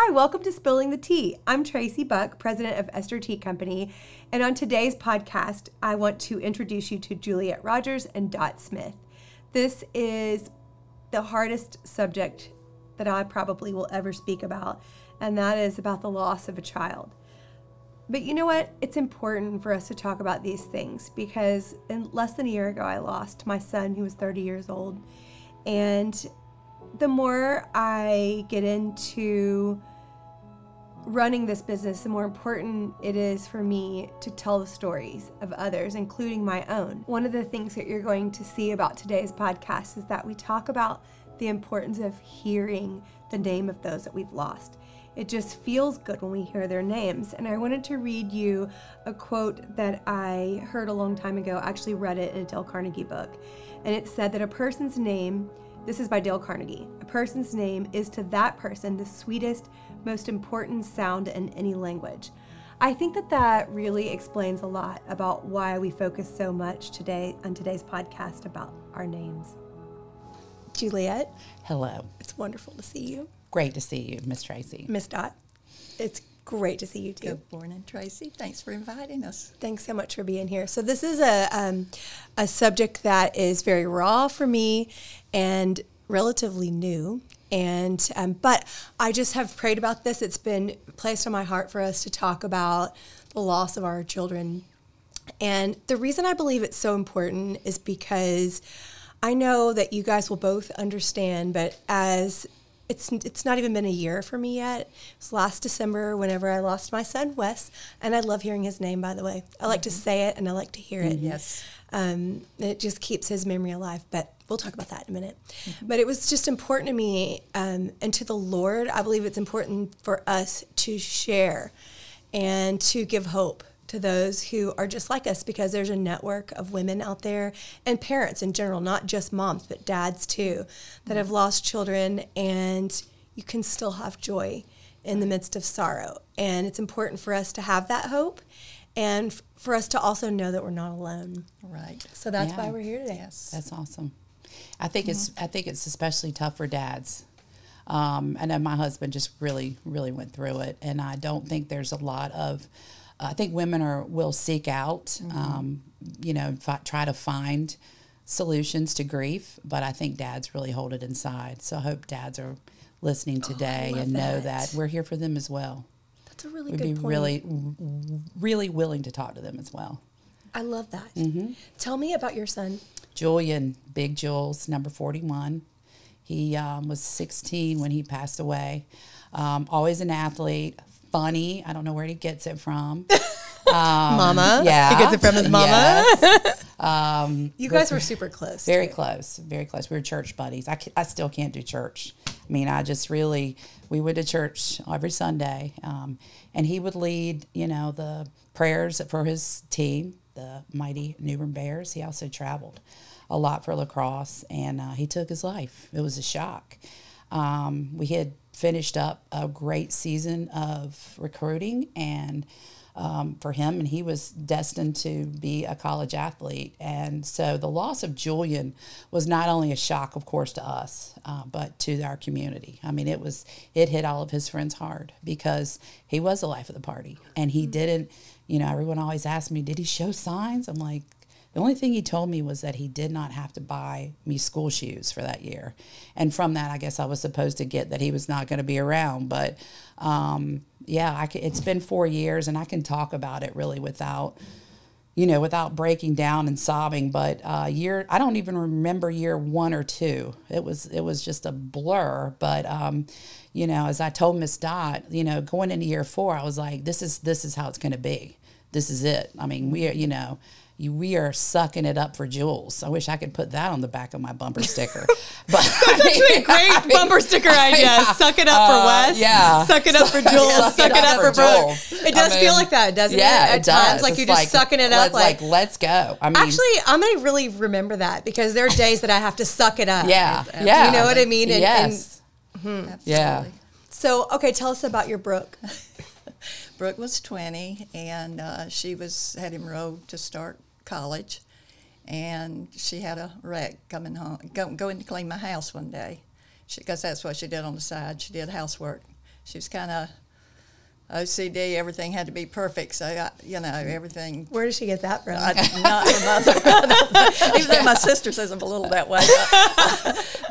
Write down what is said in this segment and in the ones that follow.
Hi, welcome to Spilling the Tea. I'm Tracey Buck, president of Esther Tea Company, and on today's podcast, I want to introduce you to Juliet Rogers and Dot Smith. This is the hardest subject that I probably will ever speak about, and that is about the loss of a child. But you know what? It's important for us to talk about these things because in less than a year ago, I lost my son who was 30 years old, and the more I get into running this business, the more important it is for me to tell the stories of others, including my own. One of the things that you're going to see about today's podcast is that we talk about the importance of hearing the name of those that we've lost. It just feels good when we hear their names. And I wanted to read you a quote that I heard a long time ago. I actually read it in a Dale Carnegie book. And it said that a person's name, this is by Dale Carnegie, a person's name is to that person the sweetest, most important sound in any language. I think that that really explains a lot about why we focus so much today on today's podcast about our names. Juliet. Hello. It's wonderful to see you. Great to see you, Miss Tracey. Miss Dot. It's great to see you too. Good morning, Tracey. Thanks for inviting us. Thanks so much for being here. So this is a subject that is very raw for me and relatively new. And but I just have prayed about this. It's been placed on my heart for us to talk about the loss of our children. And the reason I believe it's so important is because I know that you guys will both understand, but as it's not even been a year for me yet. It was last December whenever I lost my son, Wes, and I love hearing his name, by the way. I like to say it and I like to hear it. Yes. It just keeps his memory alive, but we'll talk about that in a minute. But it was just important to me and to the Lord. I believe it's important for us to share and to give hope to those who are just like us, because there's a network of women out there and parents in general, not just moms, but dads too, that have lost children, and you can still have joy in the midst of sorrow. And it's important for us to have that hope and for us to also know that we're not alone. Right. So that's why we're here today. Yes. That's awesome. I think it's especially tough for dads. I know my husband just really went through it, and I don't think there's a lot of I think women will seek out, try to find solutions to grief, but I think dads really hold it inside. So I hope dads are listening today and know that we're here for them as well. That's a really We'd good be point. really willing to talk to them as well. I love that. Tell me about your son. Julian, Big Jules, number 41. He was 16 when he passed away. Always an athlete. Funny. I don't know where he gets it from. Mama. Yeah. He gets it from his mama. Yes. You guys were super close. Very close. Very close. We were church buddies. I still can't do church. I mean, we went to church every Sunday. And he would lead, the prayers for his team, the mighty New Bern Bears. He also traveled a lot for lacrosse, and he took his life. It was a shock. We had finished up a great season of recruiting and for him, and he was destined to be a college athlete. And so the loss of Julian was not only a shock, of course, to us, but to our community. I mean, it hit all of his friends hard because he was the life of the party, and he didn't, everyone always asked me, did he show signs? I'm like, the only thing he told me was that he did not have to buy me school shoes for that year. And from that, I guess I was supposed to get that he was not going to be around. But, it's been 4 years, and I can talk about it really without breaking down and sobbing. But I don't even remember year 1 or 2. It was just a blur. But, as I told Miss Dot, going into year 4, I was like, this is how it's going to be. This is it. I mean, we are sucking it up for Jules. I wish I could put that on the back of my bumper sticker. But that's actually a great bumper sticker idea. Suck it up for Wes. Yeah. Suck it up for Jules. Suck it up for Brooke. It does feel like that, doesn't it? At times, like you're just sucking it up. Let's go. I mean, actually, I'm going to really remember that because there are days that I have to suck it up. Yeah. You know what I mean? Yes. Absolutely. Yeah. So, okay, tell us about your Brooke. Brooke was 20, and she had enrolled to start college, and she had a wreck coming home, going to clean my house one day, because that's what she did on the side. She did housework. she was kind of OCD. Everything had to be perfect. So, everything. Where did she get that from? Not her mother. Even though my sister says I'm a little that way.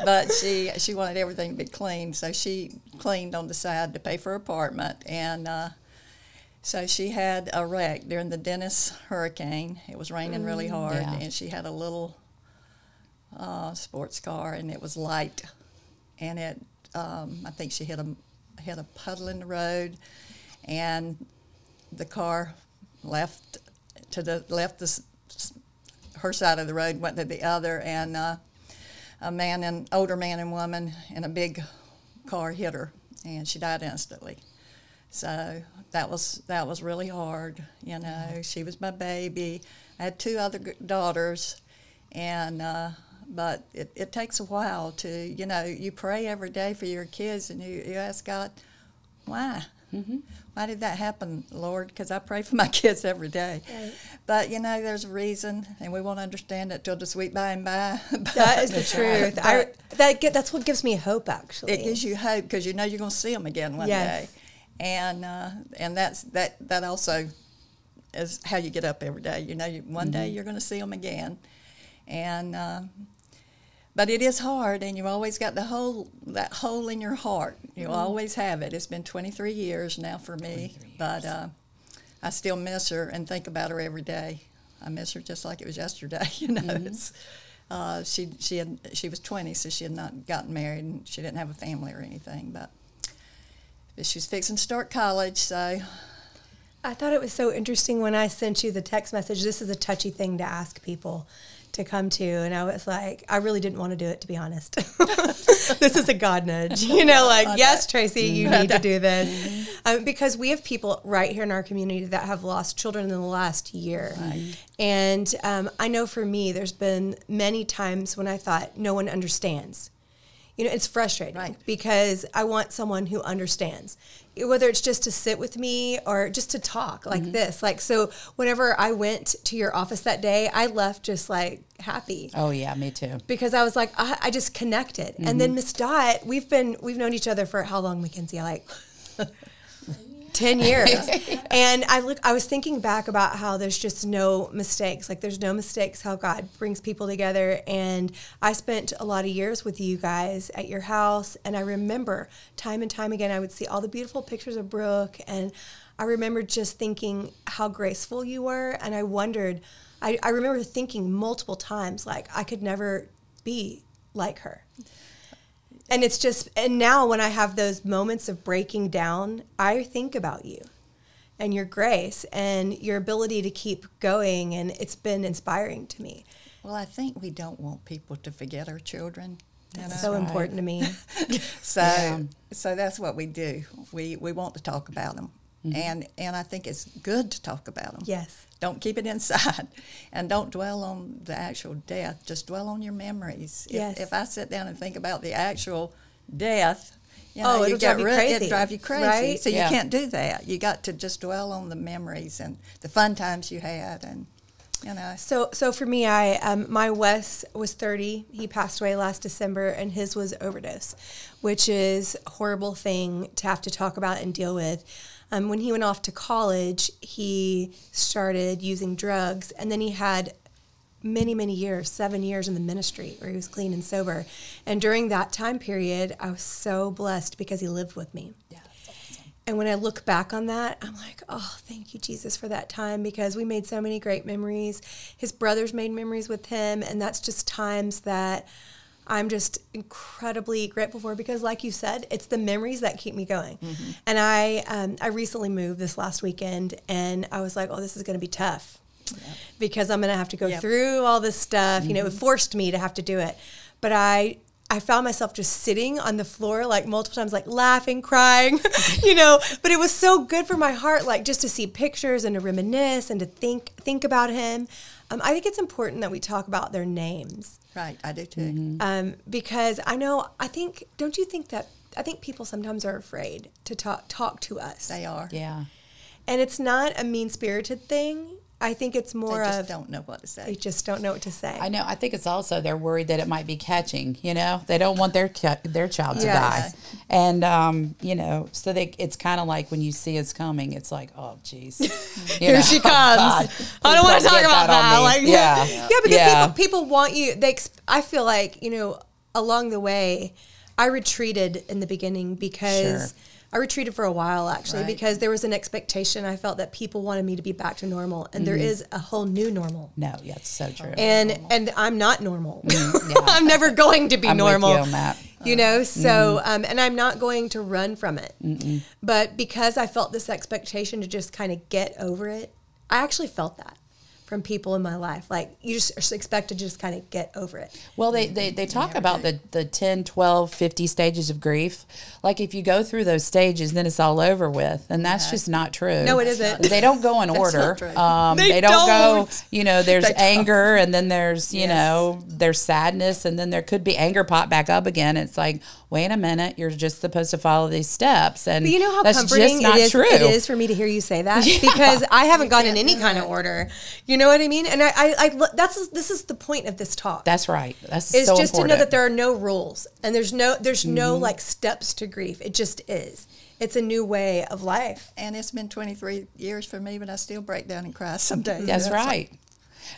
But she wanted everything to be clean. So she cleaned on the side to pay for her apartment. And so she had a wreck during the Dennis hurricane. It was raining really hard. Yeah. And she had a little sports car, and it was light. And it, I think she hit a puddle in the road. And the car left her side of the road, went to the other, and an older man and woman in a big car hit her, and she died instantly. So that was really hard. She was my baby. I had 2 other daughters, and but it takes a while to, you pray every day for your kids, and you ask God, why? Mm-hmm. Why did that happen, Lord? Because I pray for my kids every day. Right. But, there's a reason, and we won't understand it till the sweet by and by. That is the truth. That's what gives me hope, actually. It gives you hope because you're going to see them again one day. And that also is how you get up every day. One day you're going to see them again. And but it is hard, and you always got that hole in your heart. You always have it. It's been 23 years now for me, but I still miss her and think about her every day. I miss her just like it was yesterday. She was 20, so she had not gotten married, and she didn't have a family or anything. But she was fixing to start college, so. I thought it was so interesting when I sent you the text message. This is a touchy thing to ask people to come to, and I was like, I really didn't want to do it, to be honest. This is a God nudge, yes, Tracey, you need to do this. Because we have people right here in our community that have lost children in the last year. Right. And I know for me, there's been many times when I thought, no one understands. It's frustrating because I want someone who understands, whether it's just to sit with me or just to talk like this. So whenever I went to your office that day, I left just happy. Oh yeah, me too. Because I was like, I just connected. And then Miss Dot, we've known each other for how long, Mackenzie? 10 years. And I was thinking back about how there's just no mistakes. There's no mistakes how God brings people together. And I spent a lot of years with you guys at your house. And I remember time and time again, I would see all the beautiful pictures of Brooke. And I remember just thinking how graceful you were. And I wondered, I remember thinking multiple times, I could never be like her. And it's just, and now when I have those moments of breaking down, I think about you and your grace and your ability to keep going, and it's been inspiring to me. Well, I think we don't want people to forget our children. That's so important to me. So that's what we do. We want to talk about them. And I think it's good to talk about them. Yes. Don't keep it inside, and don't dwell on the actual death. Just dwell on your memories. Yes. If I sit down and think about the actual death, it'll drive you crazy. It'll drive you crazy. Right? So you can't do that. You got to just dwell on the memories and the fun times you had, and So for me, my Wes was 30. He passed away last December, and his was overdose, which is a horrible thing to have to talk about and deal with. When he went off to college, he started using drugs, and then he had many, many years, 7 years in the ministry where he was clean and sober. And during that time period, I was so blessed because he lived with me. Yeah, that's awesome. And when I look back on that, I'm like, oh, thank you, Jesus, for that time, because we made so many great memories. His brothers made memories with him, and that's just times that I'm just incredibly grateful for, because like you said, it's the memories that keep me going. And I recently moved this last weekend, and I was like, oh, this is going to be tough because I'm going to have to go through all this stuff. It forced me to have to do it. But I found myself just sitting on the floor multiple times, laughing, crying, but it was so good for my heart, just to see pictures and to reminisce and to think about him. I think it's important that we talk about their names. Right, I do too. Because don't you think that, I think people sometimes are afraid to talk to us. They are. Yeah. And it's not a mean-spirited thing. I think it's more They just of don't know what to say. they just don't know what to say. I know. I think it's also they're worried that it might be catching. You know, they don't want their child to die, and so it's kind of like when you see us coming, it's like, oh, geez, Here she comes. God, I don't want to don't talk get about that on that. me. Like, Yeah. because people want you. I feel like along the way, I retreated in the beginning because. Sure. I retreated for a while, actually, Right. because there was an expectation. I felt that people wanted me to be back to normal, and there is a whole new normal. No, yeah, it's so true. And I'm not normal. Yeah. I'm never going to be I'm normal. with you on that. So, and I'm not going to run from it. But because I felt this expectation to just kind of get over it, I actually felt that from people in my life. Like, you just expect to just kind of get over it. Well, they talk about the 10, 12, 50 stages of grief. Like, if you go through those stages, then it's all over with. And that's just not true. No, it isn't. They don't go in order. not true. They don't go, there's They don't. anger, and then there's, there's sadness, and then there could be anger pop back up again. It's like, wait a minute, you're just supposed to follow these steps. And But you know how that's comforting just not it true. is for me to hear you say that? Because I haven't gone in any kind of order. You know what I mean? And this is the point of this talk. That's right. That's It's so just important. to know that there are no rules and there's no like steps to grief. It just is. It's a new way of life. And it's been 23 years for me, but I still break down and cry some days. That's right.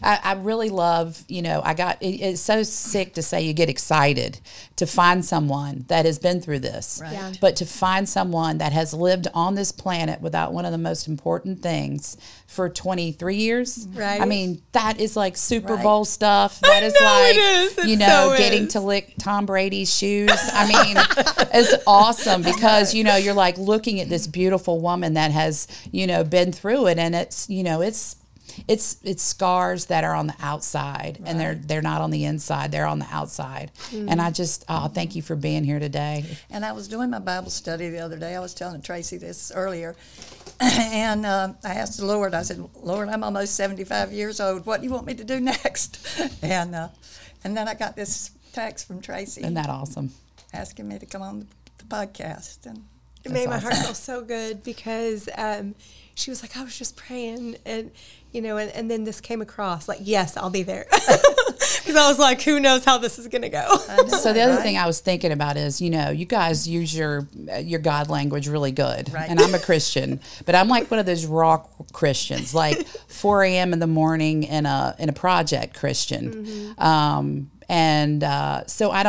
I really love, it's so sick to say you get excited to find someone that has been through this. Right. Yeah. But to find someone that has lived on this planet without one of the most important things for 23 years. Right. I mean, that is like Super Right. Bowl stuff. That is know like, it is. It so getting is. to lick Tom Brady's shoes. I mean, it's awesome because, you're like looking at this beautiful woman that has, been through it, and it's scars that are on the outside, and they're not on the inside. They're on the outside. And I just thank you for being here today. And I was doing my Bible study the other day. I was telling Tracey this earlier. And I asked the Lord, I said, Lord, I'm almost 75 years old. What do you want me to do next? And then I got this text from Tracey. Isn't that awesome? Asking me to come on the podcast. And It made my awesome. heart feel so good because she was like, I was just praying and then this came across like, yes, I'll be there. Because I was like, who knows how this is going to go. So the other thing I was thinking about is, you guys use your God language really good. Right. And I'm a Christian, but I'm like one of those raw Christians, like 4 a.m. in the morning in a project Christian. So I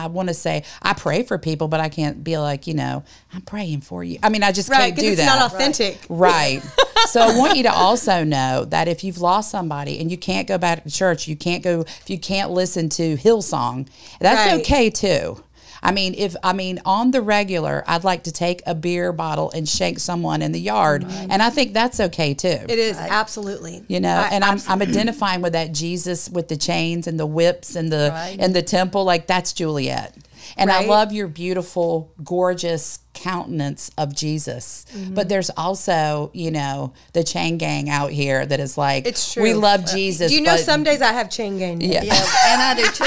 want to say I pray for people, but I can't be like, I'm praying for you. I mean, I just can't do it's that. not authentic. Right. So I want you to also know that if you've lost somebody and you can't go back to church, if you can't listen to Hillsong, that's Right. okay too. I mean, on the regular, I'd like to take a beer bottle and shake someone in the yard, and I think that's okay too. It is, absolutely. I'm identifying with that Jesus with the chains and the whips and the temple, like that's Juliet. And I Right. love your beautiful, gorgeous countenance of Jesus. But there's also, the chain gang out here that is like, It's true. we love Jesus. but some but days I have chain gang. Yeah. yeah, and I do too.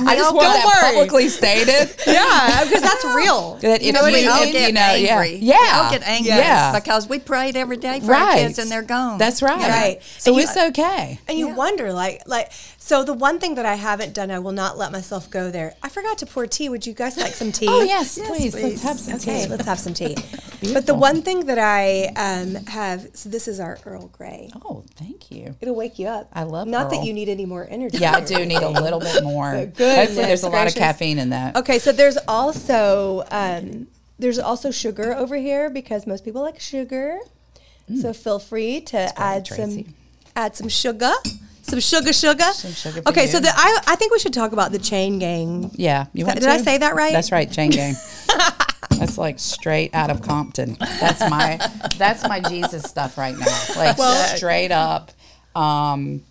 I just want that worry. publicly stated. Yeah, because that's real. That if we all if, get angry. Yeah. We all get angry Yeah. because we prayed every day for our kids and they're gone. That's right. Right. So And it's okay. And you wonder, so the one thing that I haven't done, I will not let myself go there. I forgot to pour tea. Would you guys like some tea? Oh, yes, Yes, please. Let's please. have some Okay, tea. let's have some tea. But the one thing that I have, so this is our Earl Grey. Oh, thank you. It'll wake you up. I love Not that Earl. you need any more energy. Yeah, I do need a little bit more. Goodness Hopefully there's a lot of gracious. caffeine in that. Okay, so there's also sugar over here because most people like sugar. So feel free to add Tracy. some sugar. Some sugar. Some sugar for Okay, you. so I think we should talk about the chain gang. Yeah. You want Did I to? say that right? That's right, chain gang. That's like straight out of Compton. That's my Jesus stuff right now. Like straight up. Sometimes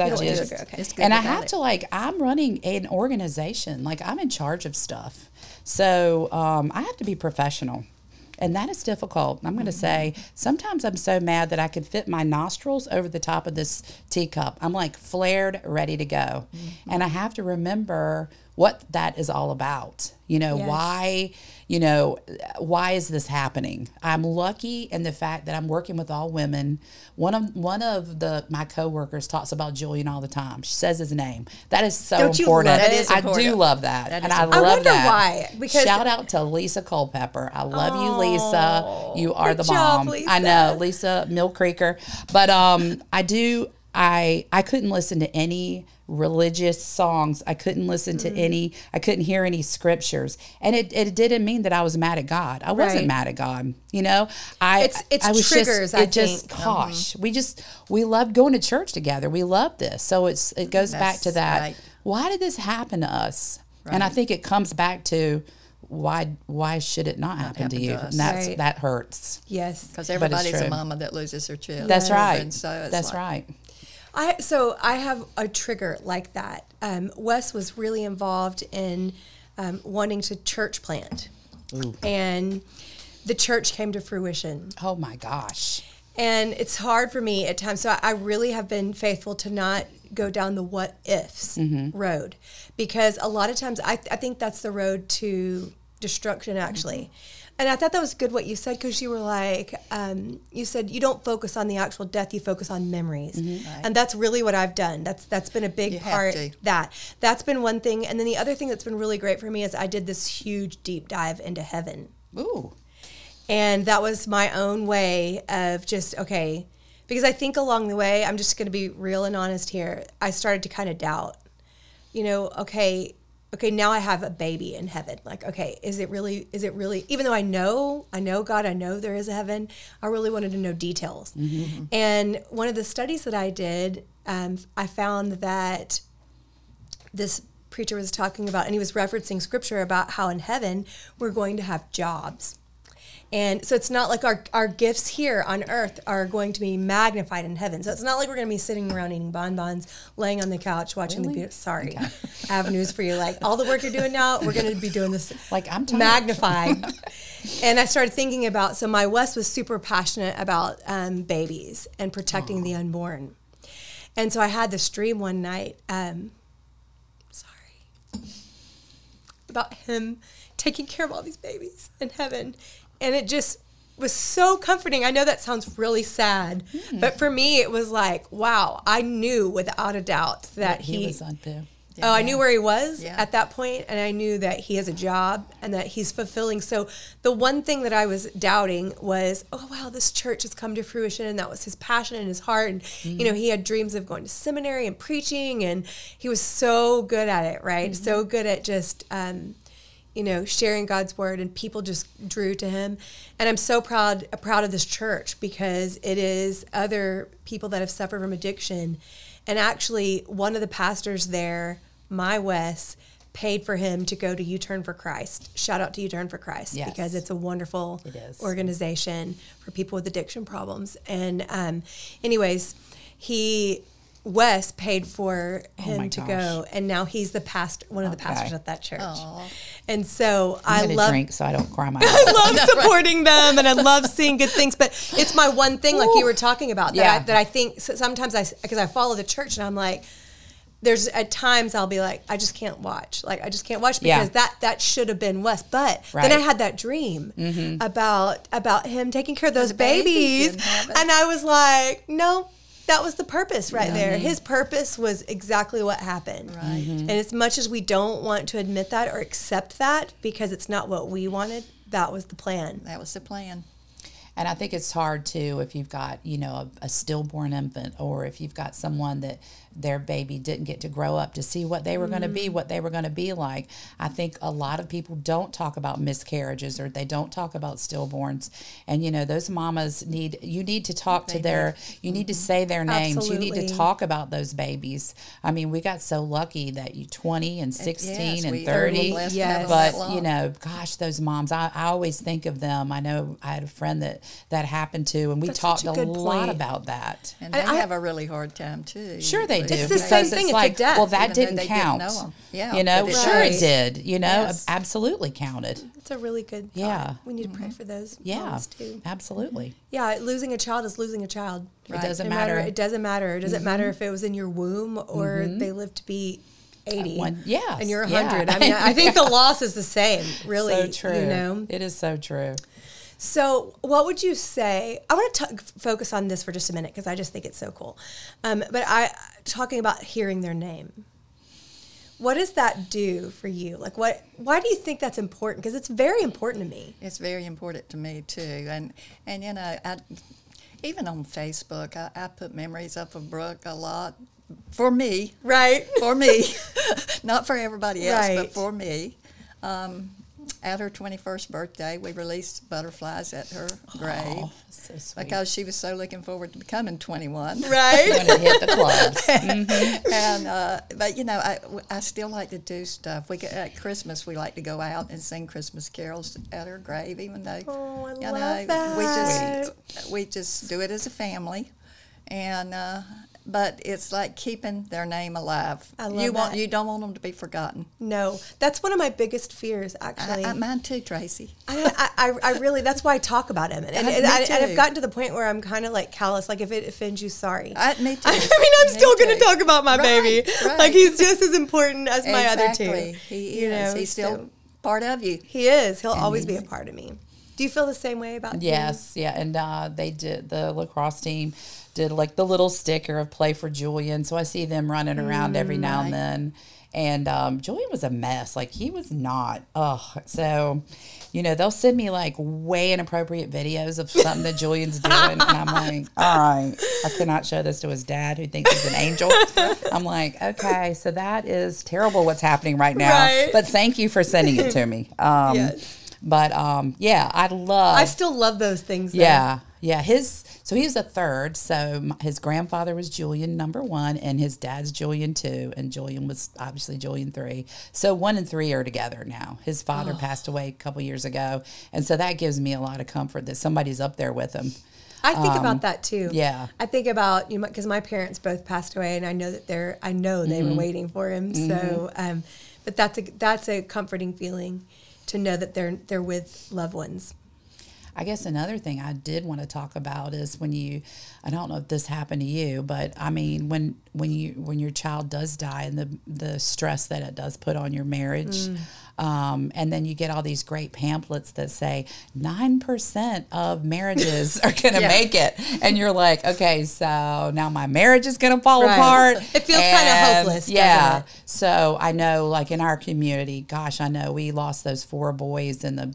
I don't want just sugar, okay. It's good and I without have it. to I'm running an organization. Like I'm in charge of stuff. So I have to be professional. And that is difficult. I'm going to say sometimes I'm so mad that I could fit my nostrils over the top of this teacup. I'm like flared, ready to go. And I have to remember what that is all about. Yes. Why, you know, why is this happening? I'm lucky in the fact that I'm working with all women. One of my coworkers talks about Julian all the time. She says his name. That is so Don't you important. love it? That is I important. do love that, That and is I important. love wonder that. why, because- Shout out to Lisa Culpepper. I love you, Lisa. You are good the job, bomb. Lisa. I know, Lisa Mill Creeker. But I couldn't listen to any religious songs. I couldn't listen to I couldn't hear any scriptures. And it didn't mean that I was mad at God. I wasn't Right. mad at God. You know, It's I was triggers, just, I it just, think. gosh, we love going to church together. We love this. So it goes back to That's that. right. Why did this happen to us? And I Right. think it comes back to why should it not happen to happen you? to us. And Right. that hurts. Yes. Because it's everybody's a true. mama that loses her child. That's right. And so it's That's like, right. I have a trigger like that. Wes was really involved in wanting to church plant, and the church came to fruition. Oh my gosh. And it's hard for me at times. So I really have been faithful to not go down the what ifs road, because a lot of times I think that's the road to destruction, actually. And I thought that was good what you said, because you were like, you said you don't focus on the actual death, you focus on memories. Right. And that's really what I've done. That's been a big You have part. to. That's been one thing. And then the other thing that's been really great for me is I did this huge deep dive into heaven. Ooh. And that was my own way of just, okay, because I think along the way, I'm just going to be real and honest here, I started to kind of doubt, you know, okay, now I have a baby in heaven. Like, okay, is it really, even though I know God, I know there is a heaven, I really wanted to know details. Mm-hmm. And one of the studies that I did, I found that this preacher was talking about, and he was referencing scripture about how in heaven we're going to have jobs. And so it's not like our gifts here on earth are going to be magnified in heaven. So it's not like we're going to be sitting around eating bonbons, laying on the couch, watching the beautiful, sorry, I have news for you. Like, all the work you're doing now, we're going to be doing this Like, I'm tired. magnified. And I started thinking about, so my Wes was super passionate about babies and protecting the unborn. And so I had this dream one night, about him taking care of all these babies in heaven. And it just was so comforting. I know that sounds really sad, but for me, it was like, wow, I knew without a doubt that He was on too. I knew where he was Yeah. at that point, and I knew that he has a job and that he's fulfilling. So the one thing that I was doubting was, oh, wow, this church has come to fruition, and that was his passion and his heart. And, you know, he had dreams of going to seminary and preaching, and he was so good at it, right? So good at just, you know, sharing God's word, and people just drew to him. And I'm so proud of this church, because it is other people that have suffered from addiction. And actually, one of the pastors there, my Wes, paid for him to go to U-Turn for Christ. Shout out to U-Turn for Christ, Yes. because it's a wonderful It is. organization for people with addiction problems. And anyways, Wes paid for him my to gosh. go, and now he's the pastor, one of the Okay. pastors at that church. Aw. And so I'm I gonna love drink so I don't cry my I love supporting them, and I love seeing good things. But it's my one thing, like you were talking about, Yeah. that I think sometimes because I follow the church, and I'm like, there's at times I'll be like, I just can't watch. Like, I just can't watch, because Yeah. that should have been Wes. But Right. then I had that dream about him taking care of those the babies babies, in heaven. and I was like, no. That was the purpose right there. His purpose was exactly what happened. Right. And as much as we don't want to admit that or accept that, because it's not what we wanted, that was the plan. That was the plan. And I think it's hard too if you've got, you know, a stillborn infant, or if you've got someone that their baby didn't get to grow up to see what they were going to be, what they were going to be like. I think a lot of people don't talk about miscarriages, or they don't talk about stillborns. And, you know, those mamas you need to talk to you need to say their names. You need Absolutely. to talk about those babies. I mean, we got so lucky that 20 and 16 Yes, and we 30. were blessed to Yes. have them But, that long. you know, gosh, those moms, I always think of them. I know I had a friend that happened to, and we That's talked such a a good lot point. about that. And they have a really hard time too. Sure they do. It's the because same thing, it's a like, death, well, that even though didn't they didn't count. know 'em. Yeah, you know, but it sure it does. did. You know, Yes. absolutely counted. It's a really good thought. Yeah. We need to pray for those Yeah, moms too. absolutely. Yeah, losing a child is losing a child. It doesn't No matter. It doesn't matter. It doesn't matter if it was in your womb or they lived to be 80. Yes. And you're 100. I mean, I think the loss is the same, really. So true. You know? It is so true. So what would you say? I want to focus on this for just a minute because I just think it's so cool. But talking about hearing their name. What does that do for you? Like, why do you think that's important? Because it's very important to me. It's very important to me, too. And you know, even on Facebook, I put memories up of Brooke a lot. For me. Right. For me. Not for everybody else, Right. but for me. At her 21st birthday, we released butterflies at her grave. So sweet. Because she was so looking forward to becoming 21. Right. When it hit the clubs. And but you know, I still like to do stuff. At Christmas we like to go out and sing Christmas carols at her grave, even though Oh, I you love know that. we just do it as a family, and but it's like keeping their name alive. I love that. You don't want them to be forgotten. No, that's one of my biggest fears, actually. Mine too, Tracy. I really, that's why I talk about him. And Me I've too. gotten to the point where I'm kind of like callous. Like, if it offends you, sorry. Me too. I mean, I'm still going to talk about my Right, baby. right. Like, he's just as important as my other Exactly. two. He you is. know, He's still so- part of you. He is. He'll always be a part of me. Do you feel the same way about him? Yes, yeah, and they did, the lacrosse team did like the little sticker of "Play for Julian," so I see them running around every now and then. And Julian was a mess; like he was not. So you know they'll send me like way inappropriate videos of something that Julian's doing, and I'm like, all right, I cannot show this to his dad who thinks he's an angel. I'm like, okay, so that is terrible what's happening right now. Right. But thank you for sending it to me. Yes. But yeah, I still love those things. Though. Yeah, yeah. So he was a third. So his grandfather was Julian #1, and his dad's Julian 2, and Julian was obviously Julian 3. So 1 and 3 are together now. His father passed away a couple years ago, and so that gives me a lot of comfort that somebody's up there with him. I think about that too. Yeah. I think about, you know, because my parents both passed away, and I know that they were waiting for him. So, but that's a comforting feeling to know that they're with loved ones. I guess another thing I did want to talk about is I don't know if this happened to you, but I mean, when your child does die and the stress that it does put on your marriage, and then you get all these great pamphlets that say 9% of marriages are going to make it. And you're like, okay, so now my marriage is going to fall apart. It feels kind of hopeless, Yeah. doesn't it? So I know, like in our community, gosh, I know we lost those 4 boys and the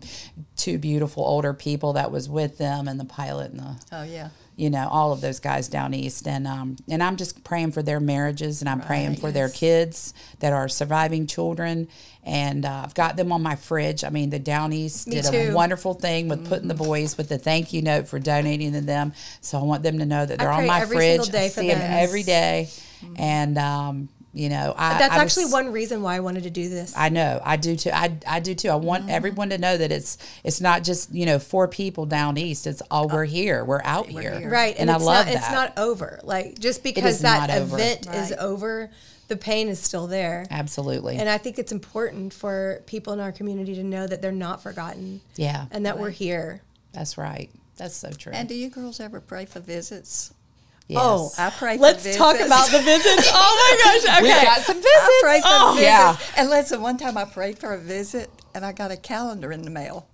2 beautiful older people that was with them, and the pilot and the Oh yeah. you know, all of those guys down east. And I'm just praying for their marriages, and I'm praying for their kids that are surviving children. And I've got them on my fridge. I mean, the Down East did a wonderful thing with putting the boys with the thank you note for donating to them. So I want them to know that they're on my fridge. Single day I for see them. them every day. And, you know, That's actually one reason why I wanted to do this. I know. I do too. I do too. I want everyone to know that it's not just, you know, 4 people down east. It's all we're here. We're out here. Right. And I love that. It's not over. Like, just because is that not over. event is over, the pain is still there. Absolutely. And I think it's important for people in our community to know that they're not forgotten. Yeah. And that we're here. That's right. That's so true. And do you girls ever pray for visits? Yes. Oh, I pray for let's visits. talk about the visits. Oh my gosh. Okay. We got some visits. I pray for visits. Yeah. And listen, one time I prayed for a visit, and I got a calendar in the mail.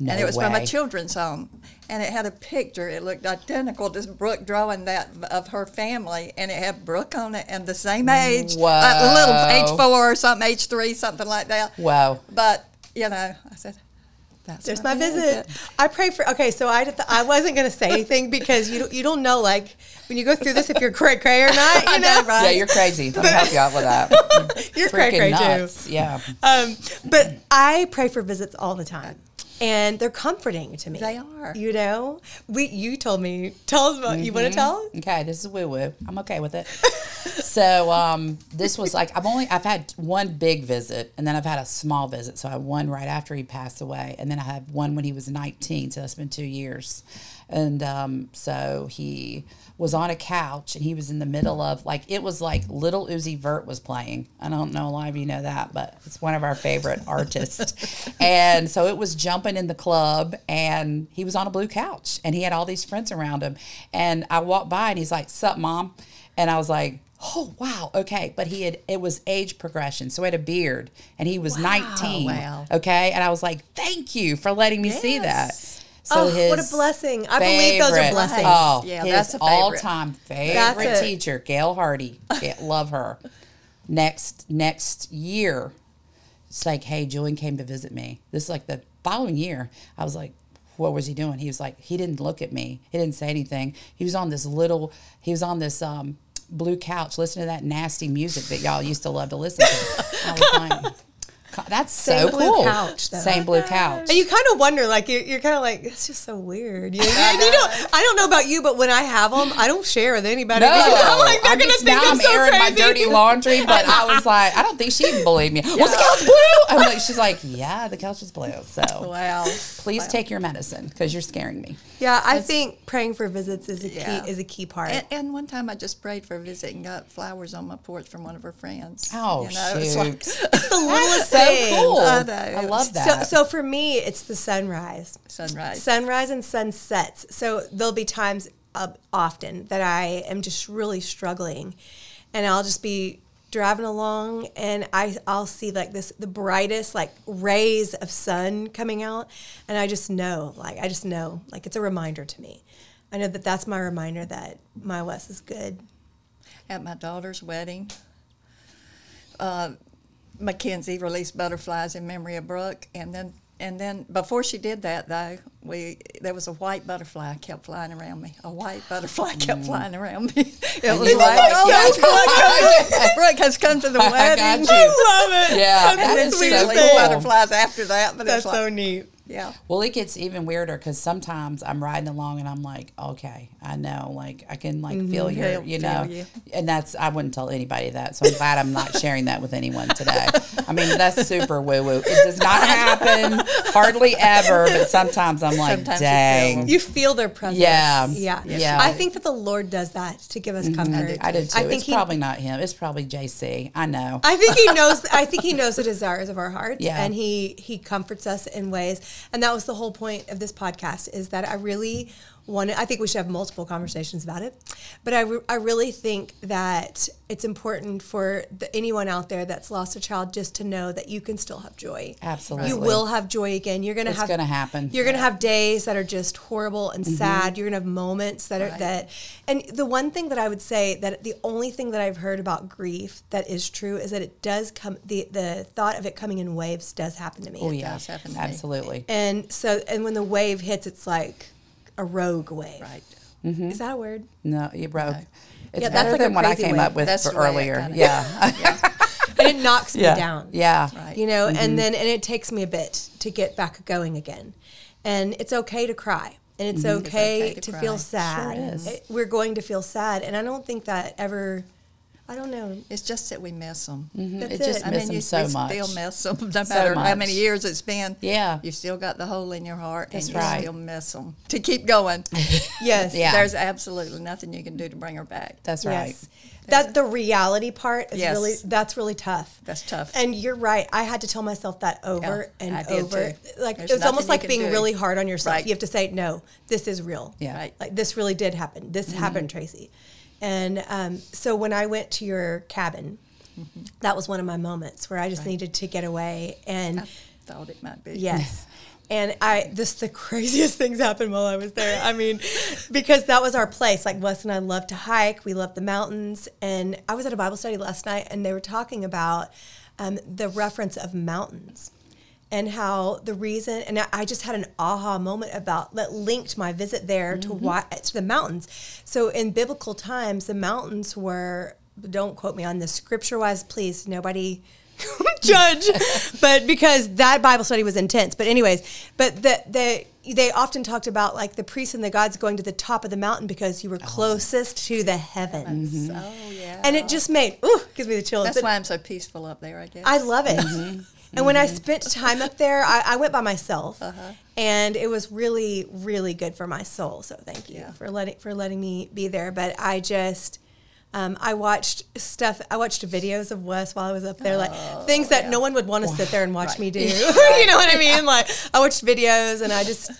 No and it was from a way. children's home. And it had a picture. It looked identical to Brooke drawing that of her family. And it had Brooke on it and the same age. Whoa. A little age 4 or something, age 3, something like that. Wow. But, you know, I said, There's my visit. I pray for. Okay, so I wasn't going to say anything because you don't know, like, when you go through this, if you're cray cray or not. You know, right? Yeah, you're crazy. Let me help you out with that. You're cray cray nuts. too. Yeah. But I pray for visits all the time, and they're comforting to me. They are. You know, you told me. Tell us about. You want to tell? Okay, this is woo woo. I'm okay with it. So this was like I've had one big visit, and then I've had a small visit. So I had one right after he passed away, and then I had one when he was 19. So that's been 2 years. And so he was on a couch, and he was in the middle of, like, it was like Little Uzi Vert was playing. I don't know a lot of you know that, but it's one of our favorite artists. And so it was jumping in the club, and he was on a blue couch, and he had all these friends around him. And I walked by, and he's like, "Sup, Mom?" And I was like, Oh, wow. Okay. But it was age progression. So he had a beard and he was 19. Wow. Okay. And I was like, thank you for letting me see that. So what a blessing. I believe those are blessings. Oh, yeah, his that's a favorite. all-time favorite teacher, Gail Hardy. Love her. Next year, it's like, hey, Julian came to visit me. This is like the following year. I was like, what was he doing? He was like, he didn't look at me. He didn't say anything. He was on this blue couch listening to that nasty music that y'all used to love to listen to. I was like, that's so cool. Couch, though. Same blue couch. And you kind of wonder, like, you're kind of like, it's just so weird. I don't know about you, but when I have them, I don't share with anybody. No, I'm like, they're going to think I'm so airing crazy. my dirty laundry, but I was like, I don't think she even believed me. Was the couch blue? I'm like, she's like, yeah, the couch is blue. So Wow. please take your medicine because you're scaring me. Yeah, I think praying for visits is a key part. And one time I just prayed for a visit and got flowers on my porch from one of her friends. Oh, shoot. It's like, It's the littlest So thing. cool. I know. I love that. So for me, it's the sunrise and sunsets. So there'll be times often that I am just really struggling, and I'll just be driving along, and I'll see like the brightest like rays of sun coming out, and I just know like it's a reminder to me. I know that's my reminder that my Wes is good. At my daughter's wedding, Mackenzie released butterflies in memory of Brooke, and then before she did that, though, there was a white butterfly kept flying around me. A white butterfly kept flying around me. It was like, Brooke has come to the wedding. I got you. I love it. Yeah, And that then is she so released cool. butterflies after that. But That's it's like, so neat. yeah. Well, it gets even weirder because sometimes I'm riding along and I'm like, okay, I know, like I can like feel your, you know, and I wouldn't tell anybody that. So I'm glad I'm not sharing that with anyone today. I mean, that's super woo woo. It does not happen hardly ever, but sometimes I'm like, Sometimes dang. You feel their presence. Yeah. I think that the Lord does that to give us comfort. I did too. I think it's probably not him. It's probably JC. I know. I think he knows. I think he knows the desires of our hearts, Yeah. and he comforts us in ways. And that was the whole point of this podcast, is that I really wanted. I think we should have multiple conversations about it, but I really think that it's important for anyone out there that's lost a child just to know that you can still have joy. Absolutely. You will have joy again. It's going to happen. You're going to have days that are just horrible and sad. You're going to have moments that are that. And the one thing that I would say, that the only thing that I've heard about grief that is true is that it does come, the thought of it coming in waves does happen to me. Oh, yeah. does happen to me. Absolutely. And so, and when the wave hits, it's like a rogue wave. Right. Is that a word? No, you broke. No. It's Yeah, that's better like than a what I crazy came wave. up with That's for the way it earlier. kinda- Yeah. And it knocks me down. Yeah. Right. You know, and it takes me a bit to get back going again. And it's okay to cry. And it's okay okay to to cry. feel sad. Sure is. We're going to feel sad. And I don't think that ever, I don't know. It's just that we miss them. That's It just it. I miss mean, them so we much. still miss them, no matter how many much. years it's been. Yeah. You still got the hole in your heart, That's and you right. still miss them. To keep going, Yes. Yeah. there's absolutely nothing you can do to bring her back. That's right. Yes. That the reality part is Yes. that's really tough. That's tough. And you're right. I had to tell myself that over Yeah, and I did over. too. Like There's it was almost nothing you like can being do. really hard on yourself. Right. You have to say, no, this is real. Yeah. Right. Like this really did happen. This happened, Tracy. And so when I went to your cabin, that was one of my moments where I just needed to get away. And I thought it might be. yes. And the craziest things happened while I was there. I mean, because that was our place. Like Wes and I love to hike. We love the mountains. And I was at a Bible study last night, and they were talking about the reference of mountains and how the reason, and I just had an aha moment about that linked my visit there to the mountains. So in biblical times, the mountains were, don't quote me on this, scripture-wise, please, nobody judge, but because that Bible study was intense. But anyways, they often talked about like the priests and the gods going to the top of the mountain because you were closest to the heavens. Oh, yeah. And it just made, gives me the chills. That's But why I'm so peaceful up there, I guess. I love it. And when I spent time up there, I went by myself, and it was really, really good for my soul. So thank you for letting me be there. But I just, I watched videos of Wes while I was up there, like things that no one would want to sit there and watch me do. You know what I mean? Like I watched videos, and I just,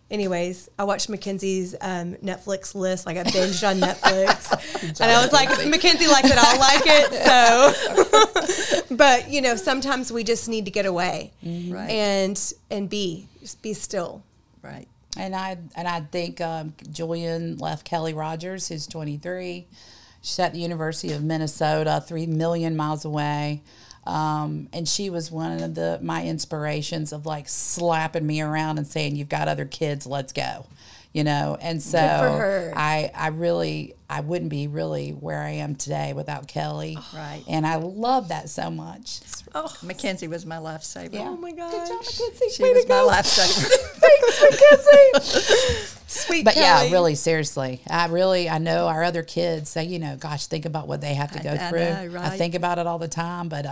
it anyways, I watched Mackenzie's Netflix list. Like I binged on Netflix, and I was like, if Mackenzie likes it, I'll like it. So, but you know, sometimes we just need to get away, Right. and just be still. Right. And I think Julian left Kelly Rogers, who's 23. She's at the University of Minnesota, 3 million miles away. And she was one of my inspirations of like slapping me around and saying, "You've got other kids, let's go." You know, and so Good for her. I wouldn't be really where I am today without Kelly. Right. And I love that so much. Oh, Mackenzie was my lifesaver. Yeah. oh my gosh. Good job, Mackenzie. She Way was to my go. lifesaver. Thanks, Mackenzie. Sweet But Kelly. yeah, really, seriously, I know our other kids say, you know, gosh, think about what they have to go I through. know, right. I think about it all the time, but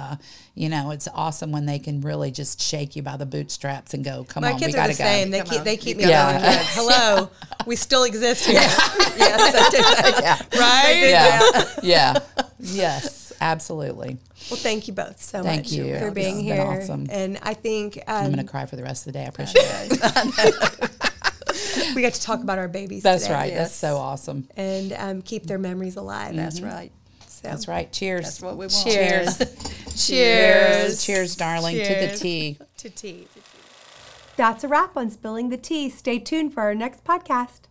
you know, it's awesome when they can really just shake you by the bootstraps and go, "Come My on, kids we are gotta the go." same. Come on. They keep me You gotta going. go. Like, hello, we still exist here, Yes, I do. Yeah, right? yeah, yeah, yes, absolutely. Well, thank you both so Thank much you. for being It's been here. awesome. And I think I'm gonna cry for the rest of the day. I appreciate it. we got to talk about our babies That's today. right. Yes. That's so awesome. And keep their memories alive. That's right. So, That's right. Cheers. That's what we want. Cheers. Cheers. Cheers. Cheers, darling. To the Cheers. tea. To tea. That's a wrap on Spilling the Tea. Stay tuned for our next podcast.